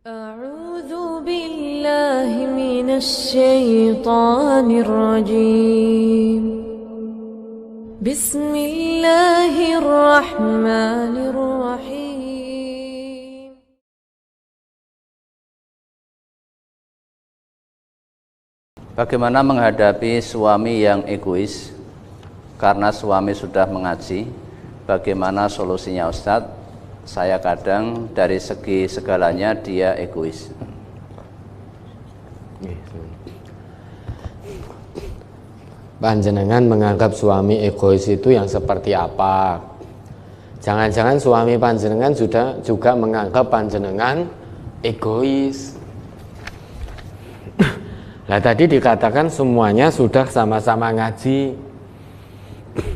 أعوذ بالله من الشيطان الرجيم بسم الله الرحمن الرحيم Bagaimana menghadapi suami yang egois karena suami sudah mengaji? Bagaimana solusinya Ustadz? Saya kadang dari segi segalanya dia egois. Panjenengan menganggap suami egois itu yang seperti apa? Jangan-jangan suami panjenengan sudah juga menganggap panjenengan egois. Nah tadi dikatakan semuanya sudah sama-sama ngaji,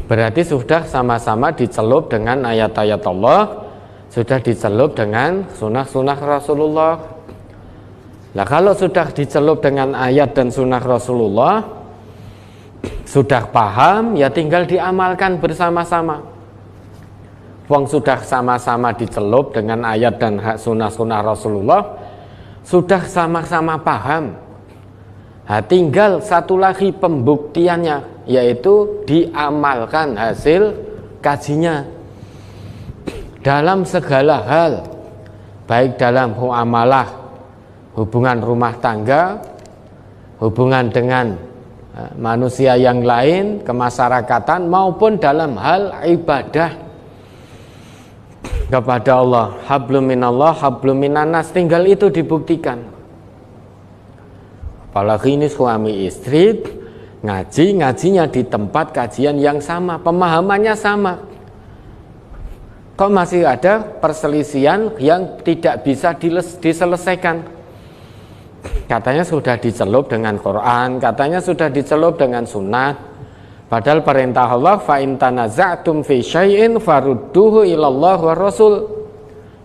berarti sudah sama-sama dicelup dengan ayat-ayat Allah, sudah dicelup dengan sunnah-sunnah Rasulullah. Nah kalau sudah dicelup dengan ayat dan sunnah Rasulullah, sudah paham, ya tinggal diamalkan bersama-sama. Wong sudah sama-sama dicelup dengan ayat dan sunnah-sunnah Rasulullah, sudah sama-sama paham. Nah, tinggal satu lagi pembuktiannya, yaitu diamalkan hasil kajinya dalam segala hal, baik dalam muamalah, hubungan rumah tangga, hubungan dengan manusia yang lain, kemasyarakatan, maupun dalam hal ibadah kepada Allah. Hablum minallah, hablum minannas, tinggal itu dibuktikan. Apalagi ini suami istri ngajinya di tempat kajian yang sama, pemahamannya sama. Kok masih ada perselisihan yang tidak bisa diselesaikan? Katanya sudah dicelup dengan Quran, katanya sudah dicelup dengan sunnah. Padahal perintah Allah, fa in tanaza'tum fi syai'in farudduhu ilallah wa rasul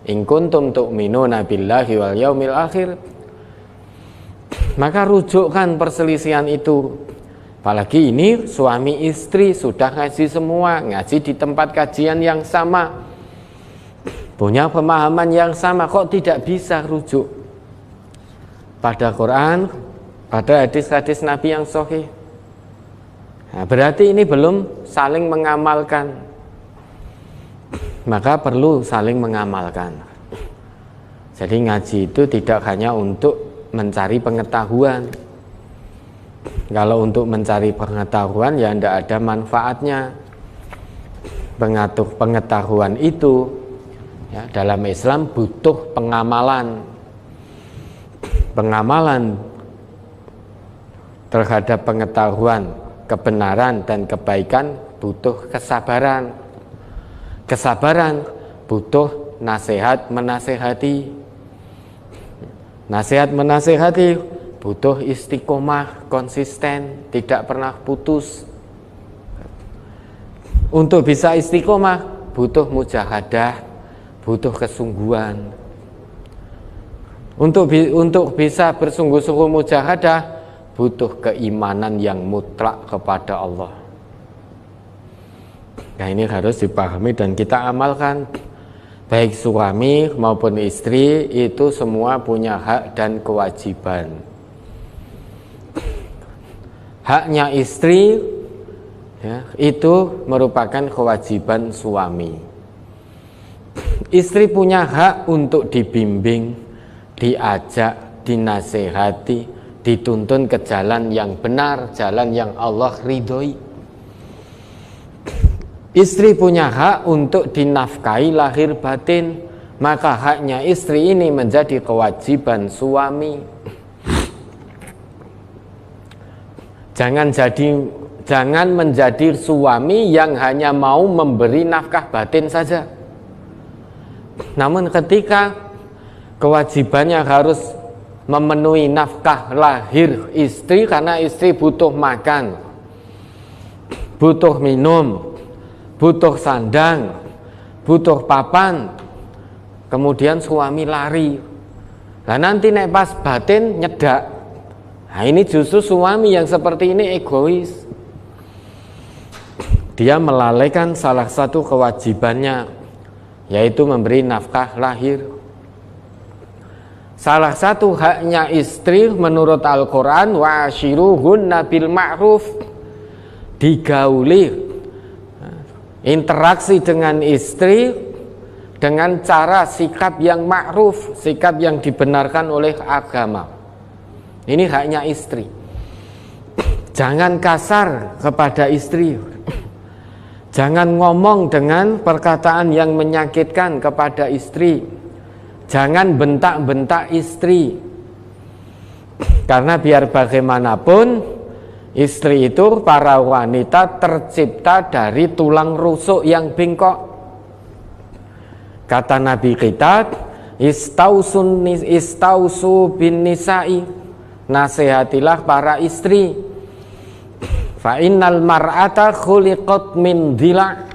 in kuntum tu'minuna billahi wal yaumil akhir. Maka rujukkan perselisihan itu. Apalagi ini suami istri sudah ngaji semua, ngaji di tempat kajian yang sama, punya pemahaman yang sama, kok tidak bisa rujuk pada Quran, pada hadis-hadis Nabi yang sahih? Nah, berarti ini belum saling mengamalkan. Maka perlu saling mengamalkan. Jadi ngaji itu tidak hanya untuk mencari pengetahuan. Kalau untuk mencari pengetahuan ya tidak ada manfaatnya. Pengetahuan itu ya, dalam Islam butuh pengamalan. Pengamalan terhadap pengetahuan, kebenaran dan kebaikan butuh kesabaran. Kesabaran butuh nasihat menasehati. Nasihat menasehati butuh istiqomah, konsisten, tidak pernah putus. Untuk bisa istiqomah butuh mujahadah, butuh kesungguhan. Untuk bisa bersungguh-sungguh mujahadah butuh keimanan yang mutlak kepada Allah. Nah ini harus dipahami dan kita amalkan. Baik suami maupun istri itu semua punya hak dan kewajiban. Haknya istri ya, itu merupakan kewajiban suami. Istri punya hak untuk dibimbing, diajak, dinasehati, dituntun ke jalan yang benar, jalan yang Allah ridhoi. Istri punya hak untuk dinafkahi lahir batin, maka haknya istri ini menjadi kewajiban suami. Jangan menjadi suami yang hanya mau memberi nafkah batin saja. Namun ketika kewajibannya harus memenuhi nafkah lahir istri, karena istri butuh makan, butuh minum, butuh sandang, butuh papan, kemudian suami lari. Nah nanti nek pas batin nyedak. Nah ini justru suami yang seperti ini egois. Dia melalaikan salah satu kewajibannya, yaitu memberi nafkah lahir. Salah satu haknya istri menurut Al-Quran, wa'ashiruhunna bil ma'ruf, digauli, interaksi dengan istri dengan cara sikap yang ma'ruf, sikap yang dibenarkan oleh agama. Ini haknya istri. Jangan kasar kepada istri, jangan ngomong dengan perkataan yang menyakitkan kepada istri, jangan bentak-bentak istri. Karena biar bagaimanapun istri itu, para wanita tercipta dari tulang rusuk yang bengkok. Kata Nabi kita, istausu bin nisa'i, nasihatilah para istri. Fa innal mar'ata khuliqat min dhila',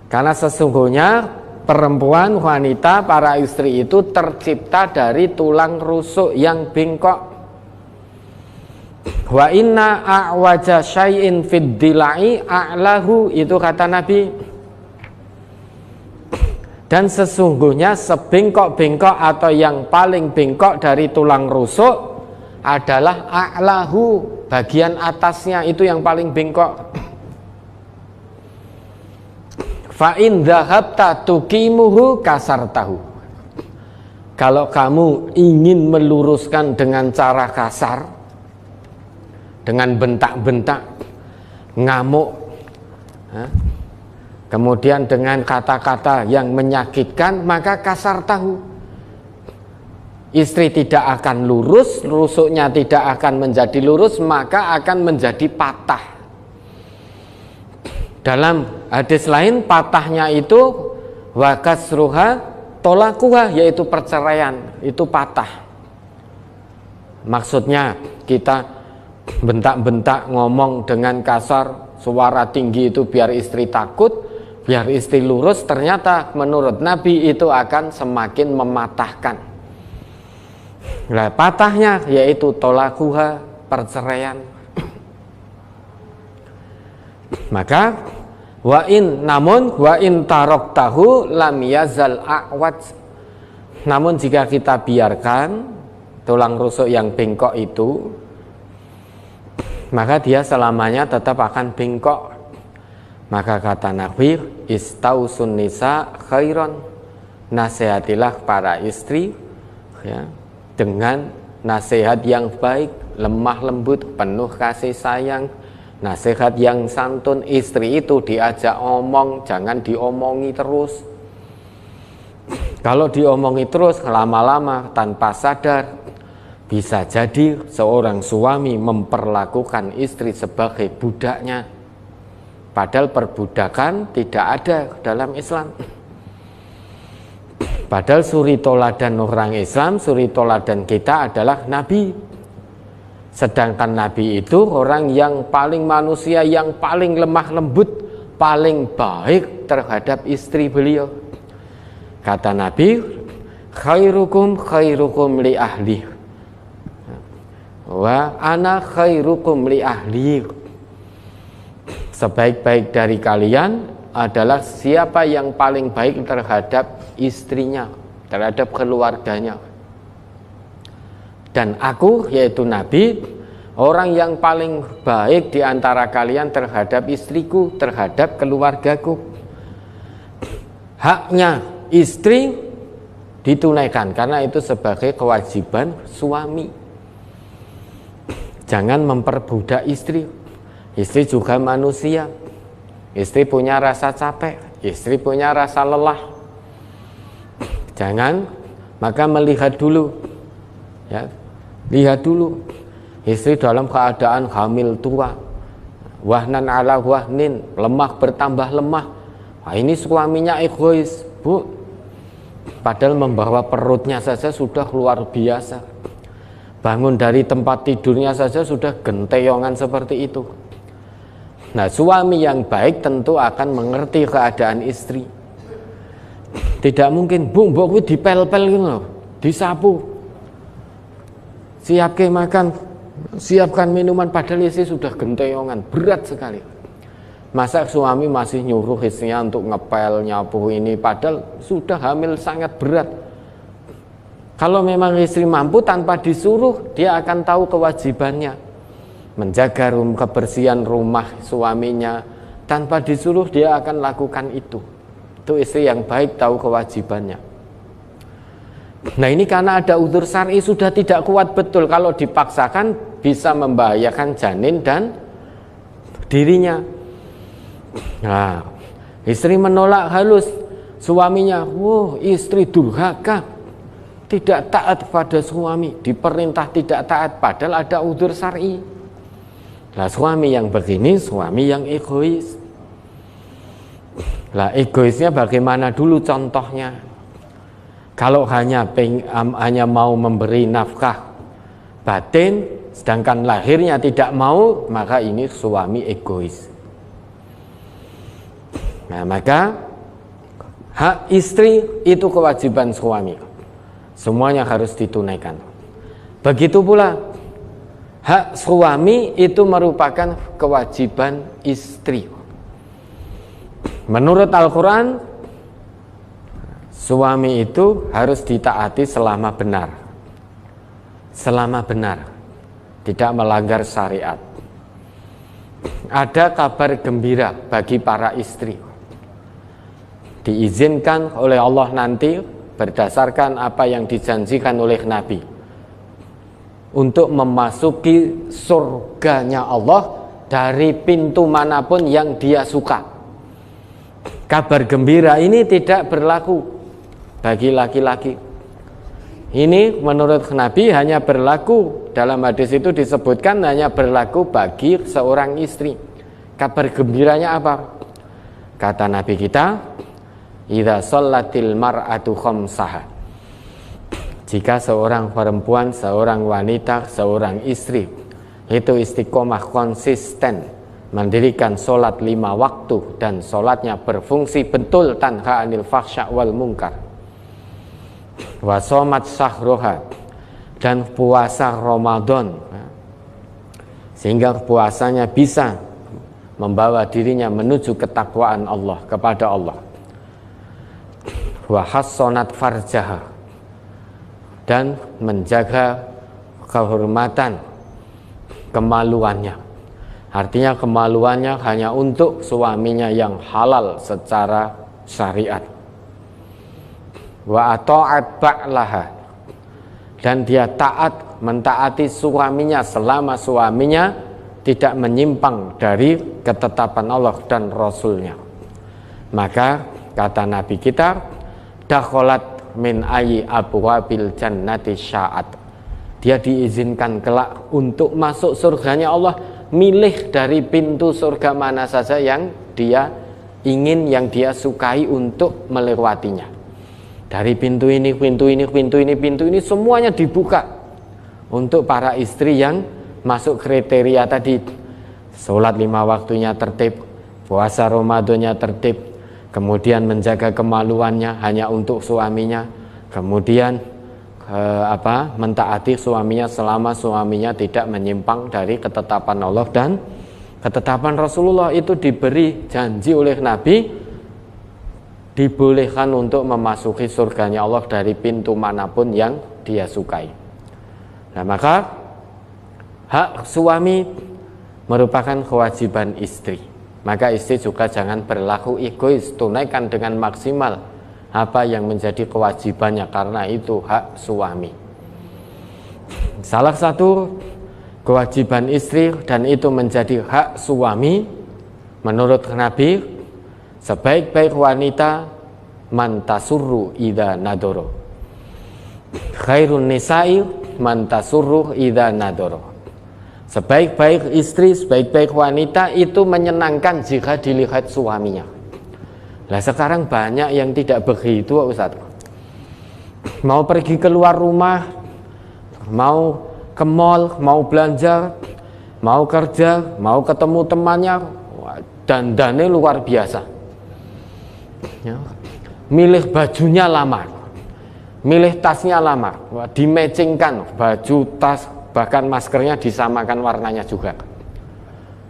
karena sesungguhnya perempuan, wanita, para istri itu tercipta dari tulang rusuk yang bengkok. Wa inna a'waja syai'in fid dhila'i a'lahu, itu kata Nabi. Dan sesungguhnya sebengkok-bengkok atau yang paling bengkok dari tulang rusuk adalah a'lahu, bagian atasnya itu yang paling bengkok. Fa in dhahabta tuqimuhu kasartahu. Kalau kamu ingin meluruskan dengan cara kasar, dengan bentak-bentak, ngamuk, kemudian dengan kata-kata yang menyakitkan, maka kasar tahu. Istri tidak akan lurus, rusuknya tidak akan menjadi lurus, maka akan menjadi patah. Dalam hadis lain, patahnya itu wa kasruha tolakuha, yaitu perceraian, itu patah. Maksudnya kita bentak-bentak, ngomong dengan kasar, suara tinggi itu biar istri takut, biar istri lurus, ternyata menurut Nabi itu akan semakin mematahkan. Nah, patahnya yaitu tolakuha, perceraian. Maka namun wa in taroktahu lam yazal a'waj. Namun jika kita biarkan tulang rusuk yang bengkok itu, maka dia selamanya tetap akan bengkok. Maka kata Nabi, istausun nisa khairon, nasihatilah para istri ya, dengan nasihat yang baik, lemah lembut, penuh kasih sayang, nasihat yang santun. Istri itu diajak omong, jangan diomongi terus. Kalau diomongi terus, lama-lama tanpa sadar, bisa jadi seorang suami memperlakukan istri sebagai budaknya. Padahal perbudakan tidak ada dalam Islam. Padahal suri toladan orang Islam, suri toladan kita adalah Nabi. Sedangkan Nabi itu orang yang paling manusia, yang paling lemah lembut, paling baik terhadap istri beliau. Kata Nabi, khairukum li ahli, wa ana khairukum li ahli. Sebaik-baik dari kalian adalah siapa yang paling baik terhadap istrinya, terhadap keluarganya. Dan aku, yaitu Nabi, orang yang paling baik di antara kalian terhadap istriku, terhadap keluargaku. Haknya istri ditunaikan, karena itu sebagai kewajiban suami. Jangan memperbudak istri. Istri juga manusia. Istri punya rasa capek, istri punya rasa lelah. Jangan, maka melihat dulu, ya, lihat dulu. Istri dalam keadaan hamil tua, wahnan ala wahnin, lemah bertambah lemah. Wah, ini suaminya egois, bu. Padahal membawa perutnya saja sudah luar biasa. Bangun dari tempat tidurnya saja sudah genteyongan seperti itu. Nah, suami yang baik tentu akan mengerti keadaan istri. Tidak mungkin, bu, mbok dipel-pel gitu, disapu, siapkan makan, siapkan minuman, padahal istri sudah genteyongan, berat sekali. Masa suami masih nyuruh istrinya untuk ngepel, nyapu ini, padahal sudah hamil sangat berat. Kalau memang istri mampu tanpa disuruh, dia akan tahu kewajibannya. Menjaga kebersihan rumah suaminya, tanpa disuruh dia akan lakukan itu. Itu istri yang baik, tahu kewajibannya. Nah ini karena ada udzur syar'i sudah tidak kuat betul. Kalau dipaksakan bisa membahayakan janin dan dirinya. Nah, istri menolak halus suaminya. Wow, istri durhaka, tidak taat pada suami, diperintah tidak taat padahal ada udzur syar'i. Nah, suami yang begini suami yang egois. Lah egoisnya bagaimana dulu contohnya? Kalau hanya mau memberi nafkah batin, sedangkan lahirnya tidak mau, maka ini suami egois. Nah, maka hak istri itu kewajiban suami. Semuanya harus ditunaikan. Begitu pula hak suami itu merupakan kewajiban istri. Menurut Al-Quran, suami itu harus ditaati selama benar. Selama benar, tidak melanggar syariat. Ada kabar gembira bagi para istri. Diizinkan oleh Allah nanti berdasarkan apa yang dijanjikan oleh Nabi untuk memasuki surganya Allah dari pintu manapun yang dia suka. Kabar gembira ini tidak berlaku bagi laki-laki. Ini menurut Nabi hanya berlaku, dalam hadis itu disebutkan hanya berlaku bagi seorang istri. Kabar gembiranya apa? Kata Nabi kita, idza shallatil mar'atu khamsaha. Jika seorang perempuan, seorang wanita, seorang istri itu istiqomah konsisten mendirikan sholat 5 waktu dan sholatnya berfungsi betul tanha anil fahsya wal munkar, wa shomat syahroha, dan puasa Ramadan sehingga puasanya bisa membawa dirinya menuju ketakwaan Allah, kepada Allah, wa hassonat farjaha, dan menjaga kehormatan kemaluannya. Artinya kemaluannya hanya untuk suaminya yang halal secara syariat. Wa ata'at ba'laha, dan dia taat, mentaati suaminya selama suaminya tidak menyimpang dari ketetapan Allah dan Rasulnya. Maka kata Nabi kita, dakholat min ayyi abwabil jannati sya'at. Dia diizinkan kelak untuk masuk surganya Allah, milih dari pintu surga mana saja yang dia ingin, yang dia sukai untuk melewatinya. Dari pintu ini, pintu ini, pintu ini, pintu ini, semuanya dibuka untuk para istri yang masuk kriteria tadi. Sholat 5 waktunya tertib, puasa Ramadannya tertib, kemudian menjaga kemaluannya hanya untuk suaminya, kemudian mentaati suaminya selama suaminya tidak menyimpang dari ketetapan Allah dan ketetapan Rasulullah. Itu diberi janji oleh Nabi, dibolehkan untuk memasuki surganya Allah dari pintu manapun yang dia sukai. Nah, maka hak suami merupakan kewajiban istri. Maka istri juga jangan berlaku egois, tunaikan dengan maksimal apa yang menjadi kewajibannya, karena itu hak suami. Salah satu kewajiban istri dan itu menjadi hak suami menurut Nabi, sebaik-baik wanita man tasurru idza nadoro, khairun nisa'i man tasurru idza nadoro. Sebaik-baik istri, sebaik-baik wanita itu menyenangkan jika dilihat suaminya. Lah sekarang banyak yang tidak begitu, Ustaz. Mau pergi keluar rumah, mau ke mall, mau belanja, mau kerja, mau ketemu temannya, dandannya luar biasa. Ya. Milih bajunya lama, milih tasnya lama, dimatchingkan baju, tas, bahkan maskernya disamakan warnanya juga.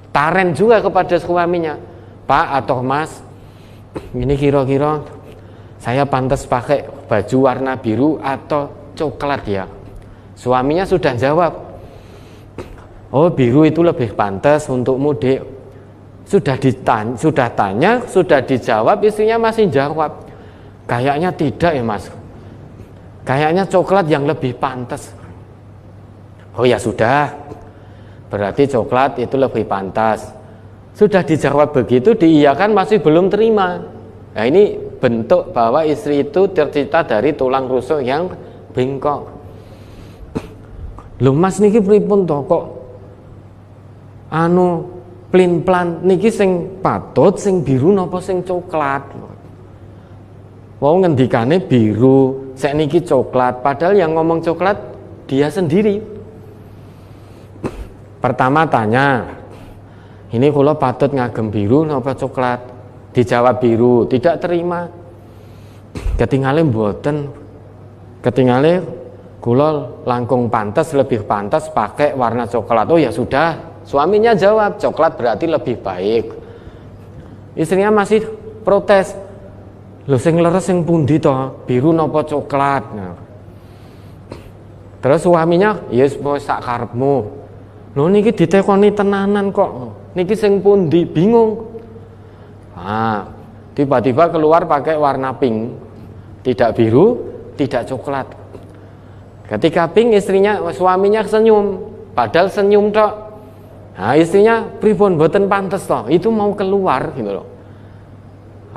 Taren juga kepada suaminya, Pak atau Mas, ini kira-kira saya pantas pakai baju warna biru atau coklat ya. Suaminya sudah jawab, oh biru itu lebih pantas untuk mudik. Sudah tanya, sudah dijawab, istrinya masih jawab, kayaknya tidak ya mas, kayaknya coklat yang lebih pantas. Oh ya sudah, berarti coklat itu lebih pantas. Sudah dijawab begitu, diiyakan masih belum terima. Nah ini bentuk bahwa istri itu tercipta dari tulang rusuk yang bengkok. Lho mas niki pripun to kok plin-plan niki sing patut sing biru napa sing coklat? Wong ngendikane biru, sek niki coklat, padahal yang ngomong coklat dia sendiri. Pertama tanya, ini kula patut ngagem biru napa coklat? Dijawab biru, tidak terima. Ketingale mboten. Ketingale kula langkung pantas, lebih pantas pakai warna coklat. Oh ya sudah. Suaminya jawab, coklat berarti lebih baik. Istrinya masih protes. Lho sing leres sing pundi to? Biru napa coklat? Nah. Terus suaminya, "Yes, wis sak karepmu." Lho niki ditekoni tenanan kok. Niki sing pundi? Bingung. Nah, tiba-tiba keluar pakai warna pink. Tidak biru, tidak coklat. Ketika pink suaminya senyum, padahal senyum tok. Nah istrinya pripun boten pantes toh, itu mau keluar gitu loh.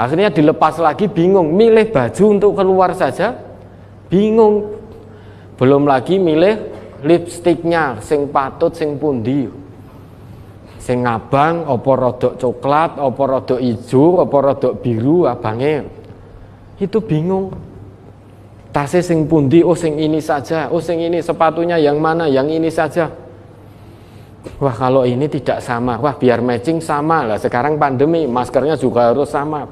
Akhirnya dilepas lagi, bingung, milih baju untuk keluar saja bingung. Belum lagi milih lipstiknya sing patut sing pundi. Sing abang apa rodok coklat, apa rodok ijo, apa rodok biru abange. Itu bingung. Tasnya sing pundi, oh sing ini saja, oh sing ini, sepatunya yang mana, yang ini saja. Wah kalau ini tidak sama, wah biar matching sama lah. Sekarang pandemi, maskernya juga harus sama.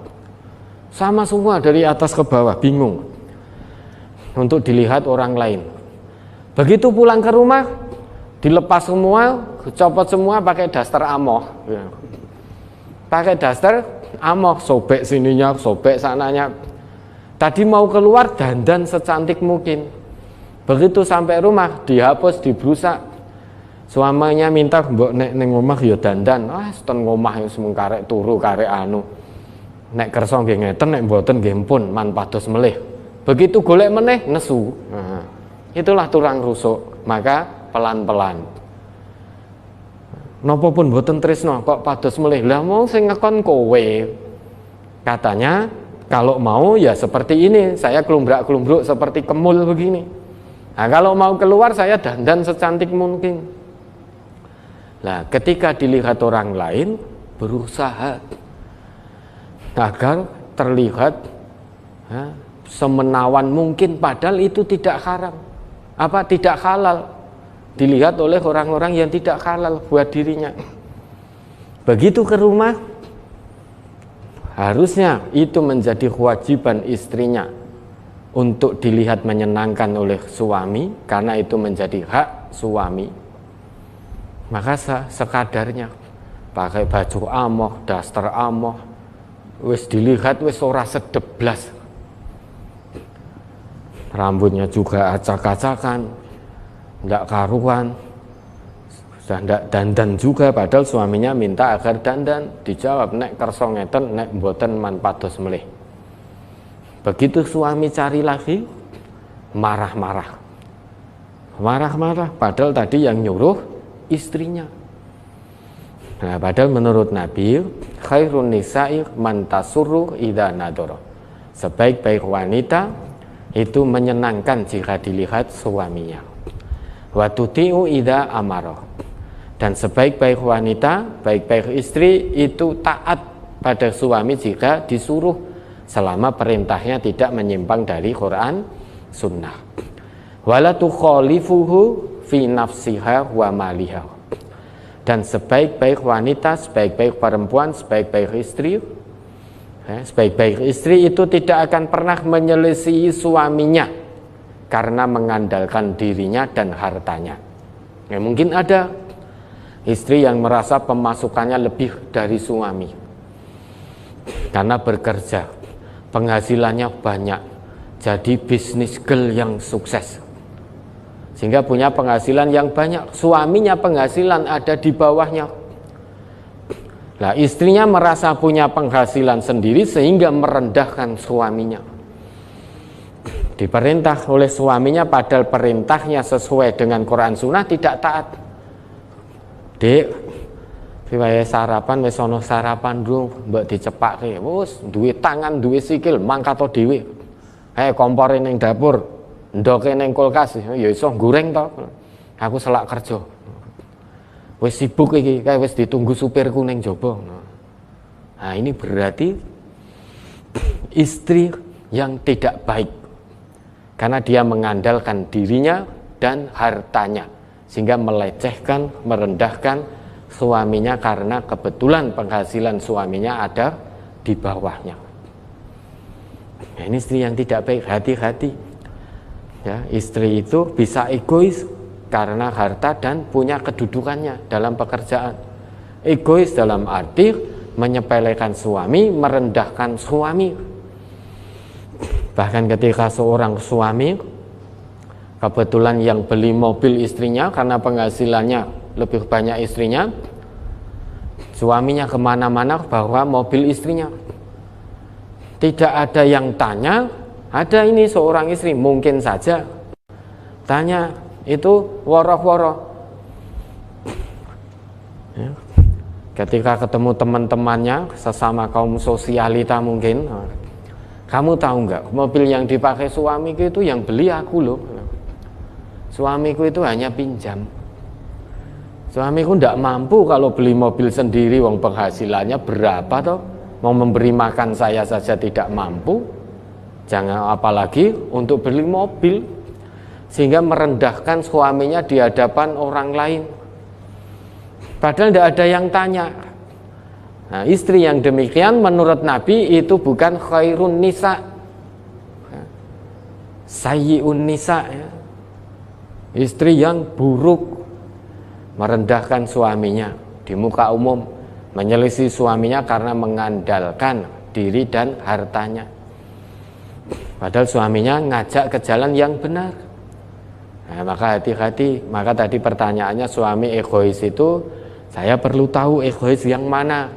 Sama semua dari atas ke bawah, bingung. Untuk dilihat orang lain. Begitu pulang ke rumah, dilepas semua, copot semua pakai daster amoh. Pakai daster amoh, sobek sininya, sobek sananya. Tadi mau keluar dandan secantik mungkin. Begitu sampai rumah, dihapus, dibrusak. Suaminya minta, mbok nek ning omah ya dandan. Ah, ten ngomah wis mung karek turu karek anu. Nek kersa nggih ngeten, nek mboten nggih pun man pados melih. Begitu golek meneh nesu. Nah, itulah tulang rusuk. Maka pelan-pelan. Napa pun mboten tresno kok pados melih. Lah mau sing ngekon kowe. Katanya kalau mau ya seperti ini, saya kelumbrak-kelumbruk seperti kemul begini. Nah, kalau mau keluar saya dandan secantik mungkin. Nah, ketika dilihat orang lain, berusaha agar terlihat semenawan mungkin, padahal itu tidak haram. Tidak halal. Dilihat oleh orang-orang yang tidak halal buat dirinya. Begitu ke rumah, harusnya itu menjadi kewajiban istrinya untuk dilihat menyenangkan oleh suami, karena itu menjadi hak suami. Maka sekadarnya pakai baju amoh, daster amoh, wis dilihat wis ora sedeblas. Rambutnya juga acak-acakan, ndak karuan. Ndak dandan juga, padahal suaminya minta agar dandan. Dijawab, nek kersa ngeten, nek mboten man pados melih. Begitu suami cari lagi, marah-marah, padahal tadi yang nyuruh istrinya. Nah, padahal menurut Nabi, khairun nisa'i man tasurru idza nadara. Sebaik-baik wanita itu menyenangkan jika dilihat suaminya. Wa tuti'u idza amara. Dan sebaik-baik wanita, baik-baik istri itu taat pada suami jika disuruh, selama perintahnya tidak menyimpang dari Quran, sunnah. Wala tukhalifuhu fi nafsiha wa maliha. Dan sebaik-baik wanita, sebaik-baik perempuan, sebaik-baik istri itu tidak akan pernah menyelisihi suaminya karena mengandalkan dirinya dan hartanya. Ya, mungkin ada istri yang merasa pemasukannya lebih dari suami karena bekerja, penghasilannya banyak, jadi bisnis girl yang sukses. sehingga punya penghasilan yang banyak. Suaminya penghasilan ada di bawahnya. Nah, istrinya merasa punya penghasilan sendiri sehingga merendahkan suaminya. Diperintah oleh suaminya padahal perintahnya sesuai dengan Quran Sunnah tidak taat. Dek, piye sarapan wis ana sarapan ndung, mbok dicepake. Wis duwe tangan, duwe sikil, mangkat dhewe. Kompore ning dapur, ndoke ning kulkas, ya iso goreng to. Aku selak kerja. Wis sibuk iki, kae wis ditunggu supirku ning jaba. Nah, ini berarti istri yang tidak baik. Karena dia mengandalkan dirinya dan hartanya, sehingga melecehkan, merendahkan suaminya karena kebetulan penghasilan suaminya ada di bawahnya. Nah, ini istri yang tidak baik, hati-hati. Ya, istri itu bisa egois karena harta dan punya kedudukannya dalam pekerjaan. Egois dalam arti menyepelekan suami, merendahkan suami. Bahkan ketika seorang suami kebetulan yang beli mobil istrinya karena penghasilannya lebih banyak istrinya, suaminya kemana-mana bawa mobil istrinya. Tidak ada yang tanya, ada ini seorang istri mungkin saja tanya, itu woroh-woroh. Ya. Ketika ketemu teman-temannya sesama kaum sosialita mungkin, kamu tahu nggak mobil yang dipakai suamiku itu yang beli aku loh. Suamiku itu hanya pinjam. Suamiku tidak mampu kalau beli mobil sendiri, wong penghasilannya berapa toh? Mau memberi makan saya saja tidak mampu. Jangan apalagi untuk beli mobil. Sehingga merendahkan suaminya di hadapan orang lain. Padahal tidak ada yang tanya. Nah, istri yang demikian menurut Nabi itu bukan khairun nisa, sayyi'un nisa, ya. Istri yang buruk, merendahkan suaminya di muka umum, menyelisih suaminya karena mengandalkan diri dan hartanya. Padahal suaminya ngajak ke jalan yang benar. Nah, maka hati-hati. Maka tadi pertanyaannya, suami egois itu, saya perlu tahu egois yang mana.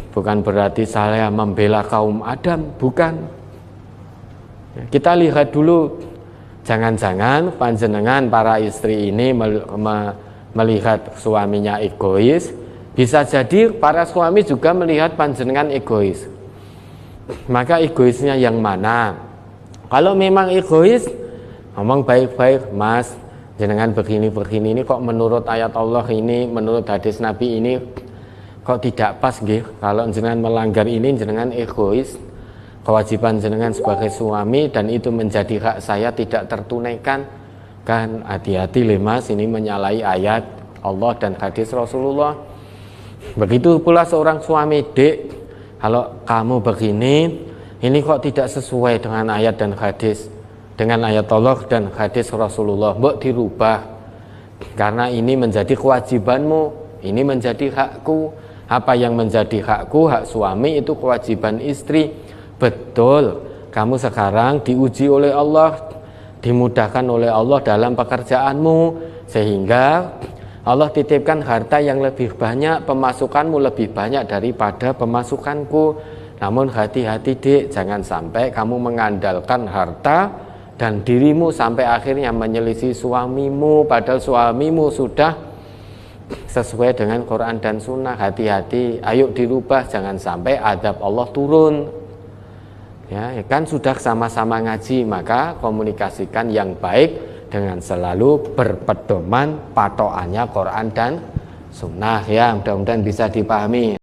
Bukan berarti saya membela kaum Adam, bukan. Kita lihat dulu, jangan-jangan panjenengan para istri ini melihat suaminya egois, bisa jadi para suami juga melihat panjenengan egois. Maka egoisnya yang mana? Kalau memang egois, ngomong baik-baik, Mas, jenengan begini-begini ini kok menurut ayat Allah ini, menurut hadis Nabi ini kok tidak pas nggih. Kalau jenengan melanggar ini, jenengan egois. Kewajiban jenengan sebagai suami dan itu menjadi hak saya tidak tertunaikan. Kan hati-hati le Mas, ini menyalahi ayat Allah dan hadis Rasulullah. Begitu pula seorang suami, Dek, kalau kamu begini, ini kok tidak sesuai dengan ayat dan hadis, dengan ayat Allah dan hadis Rasulullah, mbok dirubah. Karena ini menjadi kewajibanmu, ini menjadi hakku. Apa yang menjadi hakku, hak suami itu kewajiban istri. Betul, kamu sekarang diuji oleh Allah, dimudahkan oleh Allah dalam pekerjaanmu, sehingga Allah titipkan harta yang lebih banyak, pemasukanmu lebih banyak daripada pemasukanku. Namun hati-hati Dek, jangan sampai kamu mengandalkan harta dan dirimu sampai akhirnya menyelisih suamimu, padahal suamimu sudah sesuai dengan Quran dan Sunnah. Hati-hati, ayo dirubah, jangan sampai azab Allah turun. Ya, kan sudah sama-sama ngaji, maka komunikasikan yang baik dengan selalu berpedoman patokannya Quran dan Sunnah. Ya, mudah-mudahan bisa dipahami.